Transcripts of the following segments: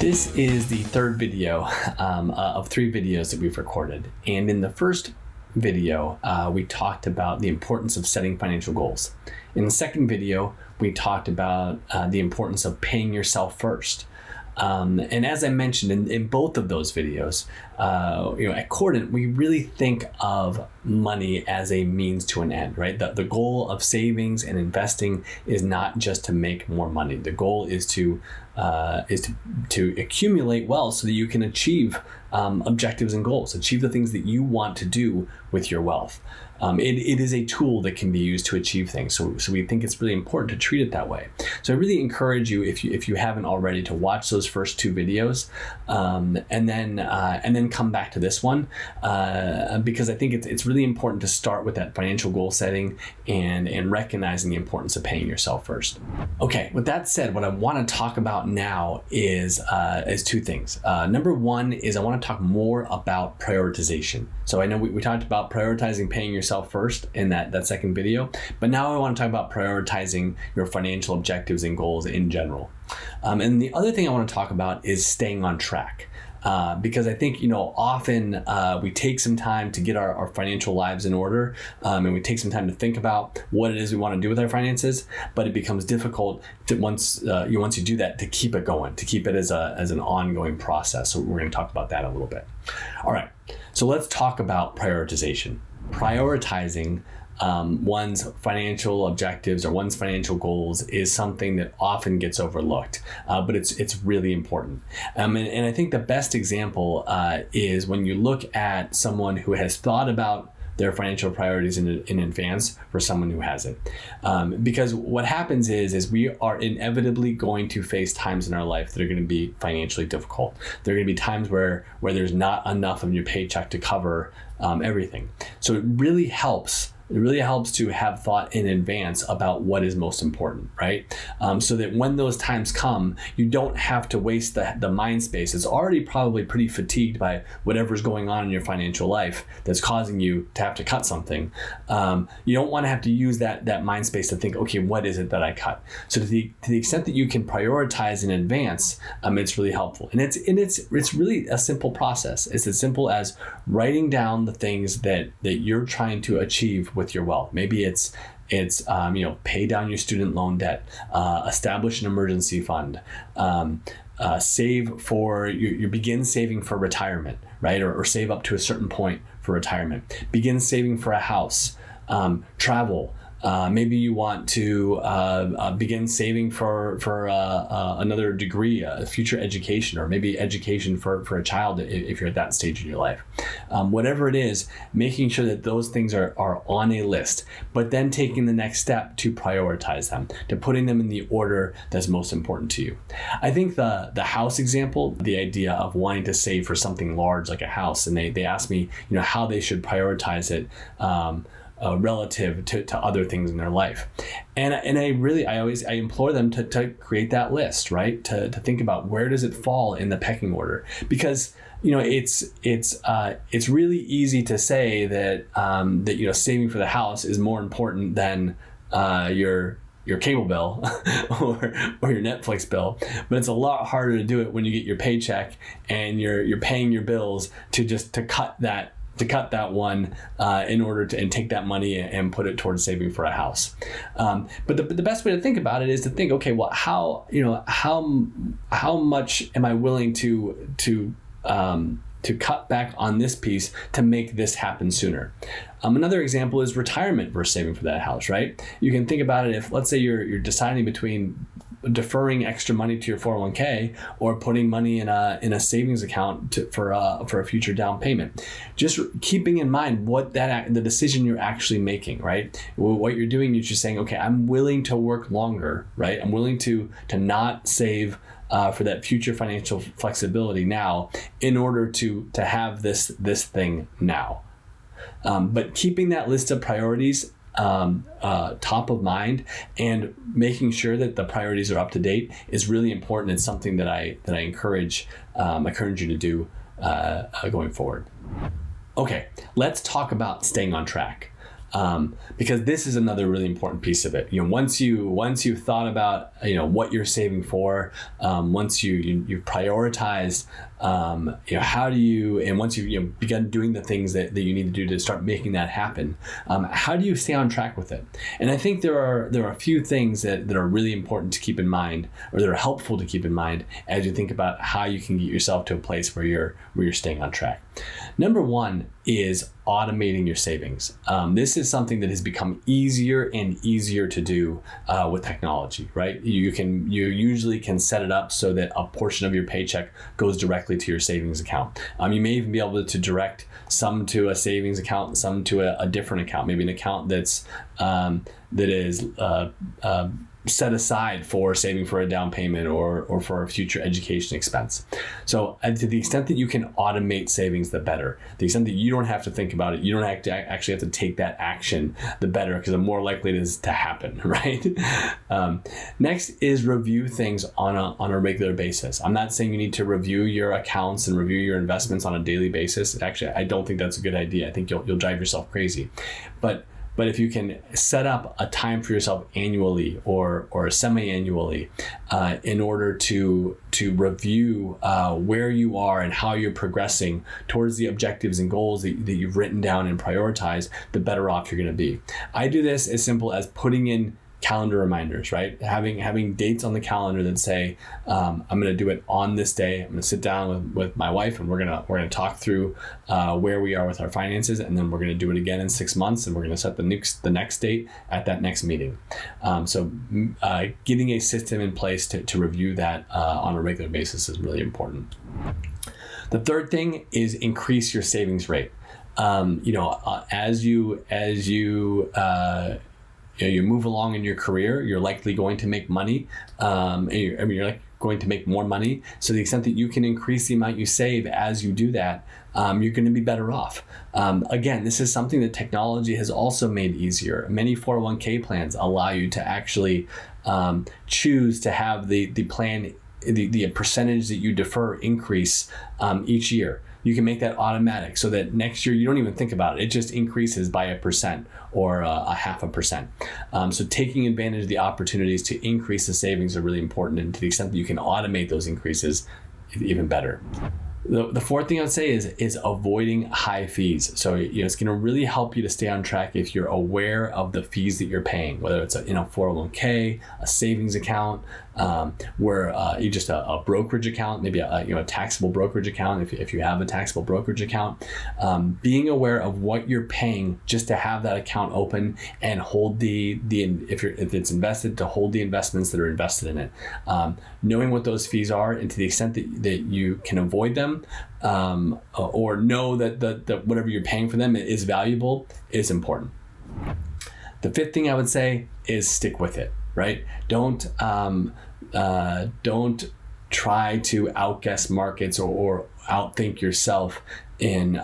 This is the third video of 3 videos that we've recorded. And in the first video, we talked about the importance of setting financial goals. In the second video, we talked about the importance of paying yourself first. And as I mentioned in both of those videos, at Cordant, we really think of money as a means to an end, right? The goal of savings and investing is not just to make more money. The goal is to accumulate wealth so that you can achieve objectives and goals, achieve the things that you want to do with your wealth. It is a tool that can be used to achieve things. So we think it's really important to treat it that way. So I really encourage you, if you haven't already, to watch those first 2 videos, and then come back to this one, because I think it's really important to start with that financial goal setting and recognizing the importance of paying yourself first. Okay, with that said, what I want to talk about now is 2 things. Number 1 is I want to talk more about prioritization. So I know we talked about prioritizing paying yourself first in that second video, but now I want to talk about prioritizing your financial objectives and goals in general. And the other thing I want to talk about is staying on track. Because I think, often we take some time to get our financial lives in order, and we take some time to think about what it is we want to do with our finances, but it becomes difficult once you do that, to keep it going, to keep it as an ongoing process. So we're going to talk about that a little bit. All right, so let's talk about prioritization. Prioritizing one's financial objectives or one's financial goals is something that often gets overlooked, but it's really important. And I think the best example is when you look at someone who has thought about their financial priorities in advance for someone who hasn't. Because what happens is we are inevitably going to face times in our life that are going to be financially difficult. There are going to be times where there's not enough of your paycheck to cover everything. So it really helps to have thought in advance about what is most important, right? So that when those times come, you don't have to waste the mind space. It's already probably pretty fatigued by whatever's going on in your financial life that's causing you to have to cut something. You don't want to have to use that mind space to think, okay, what is it that I cut? So to the extent that you can prioritize in advance, it's really helpful. And it's really a simple process. It's as simple as writing down the things that you're trying to achieve with your wealth. Maybe it's pay down your student loan debt, establish an emergency fund, save for you begin saving for retirement, right? Or save up to a certain point for retirement. Begin saving for a house, travel. Maybe you want to begin saving for another degree, future education, or maybe education for a child if you're at that stage in your life. Whatever it is, making sure that those things are on a list, but then taking the next step to prioritize them, to putting them in the order that's most important to you. I think the house example, the idea of wanting to save for something large like a house, and they asked me, how they should prioritize it. Relative to other things in their life. And I implore them to create that list, right? To think about where does it fall in the pecking order, because it's really easy to say that saving for the house is more important than your cable bill or your Netflix bill, but it's a lot harder to do it when you get your paycheck and you're paying your bills to cut that one in order to take that money and put it towards saving for a house. But the best way to think about it is to think, okay, well, how much am I willing to cut back on this piece to make this happen sooner? Another example is retirement versus saving for that house, right? You can think about it if, let's say, you're deciding between deferring extra money to your 401k or putting money in a savings account for a future down payment. Just keeping in mind the decision you're actually making, right? What you're doing is you're saying, okay, I'm willing to work longer, right? I'm willing to not save for that future financial flexibility now in order to have this thing now. But keeping that list of priorities top of mind and making sure that the priorities are up to date is really important. It's something that I encourage you to do going forward. Okay, let's talk about staying on track. Because this is another really important piece of it. Once you've thought about what you're saving for, once you've prioritized, how do you, and once you've begun doing the things that you need to do to start making that happen, how do you stay on track with it? And I think there are a few things that are really important to keep in mind, or that are helpful to keep in mind as you think about how you can get yourself to a place where you're staying on track. Number one is automating your savings. This is something that has become easier and easier to do with technology, right? You usually can set it up so that a portion of your paycheck goes directly to your savings account. You may even be able to direct some to a savings account, some to a different account, maybe an account that is set aside for saving for a down payment or for a future education expense. So to the extent that you can automate savings, the better. The extent that you don't have to think about it, you don't actually have to take that action, the better, because the more likely it is to happen, right? Next is review things on a regular basis. I'm not saying you need to review your accounts and review your investments on a daily basis. Actually, I don't think that's a good idea. I think you'll drive yourself crazy. But if you can set up a time for yourself annually or semi-annually in order to review where you are and how you're progressing towards the objectives and goals that you've written down and prioritized, the better off you're going to be. I do this as simple as putting in calendar reminders, right? Having dates on the calendar that say, I'm going to do it on this day. I'm going to sit down with my wife and we're going to talk through where we are with our finances, and then we're going to do it again in 6 months, and we're going to set the next date at that next meeting. So getting a system in place to review that on a regular basis is really important. The third thing is increase your savings rate. As you move along in your career, you're likely going to make money. You're going to make more money. So the extent that you can increase the amount you save as you do that, you're going to be better off. Again, this is something that technology has also made easier. Many 401k plans allow you to actually choose to have the plan, the percentage that you defer increase each year. You can make that automatic so that next year you don't even think about it. It just increases by 1% or a 0.5%. So taking advantage of the opportunities to increase the savings are really important, and to the extent that you can automate those increases, even better. The fourth thing I'd say is avoiding high fees. So it's going to really help you to stay on track if you're aware of the fees that you're paying, whether it's a 401k, a savings account, where you just a brokerage account, maybe a taxable brokerage account if you have a taxable brokerage account. Being aware of what you're paying just to have that account open and hold if it's invested, to hold the investments that are invested in it. Knowing what those fees are, and to the extent that you can avoid them, or know that whatever you're paying for them is valuable, is important. The fifth thing I would say is stick with it, right? Don't try to outguess markets or outthink yourself in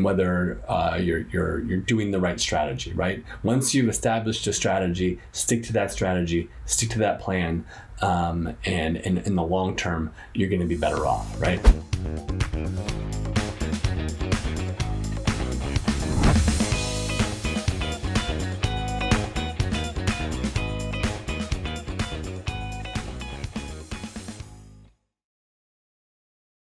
whether you're doing the right strategy, right? Once you've established a strategy, stick to that strategy, stick to that plan, and in the long term, you're going to be better off, right?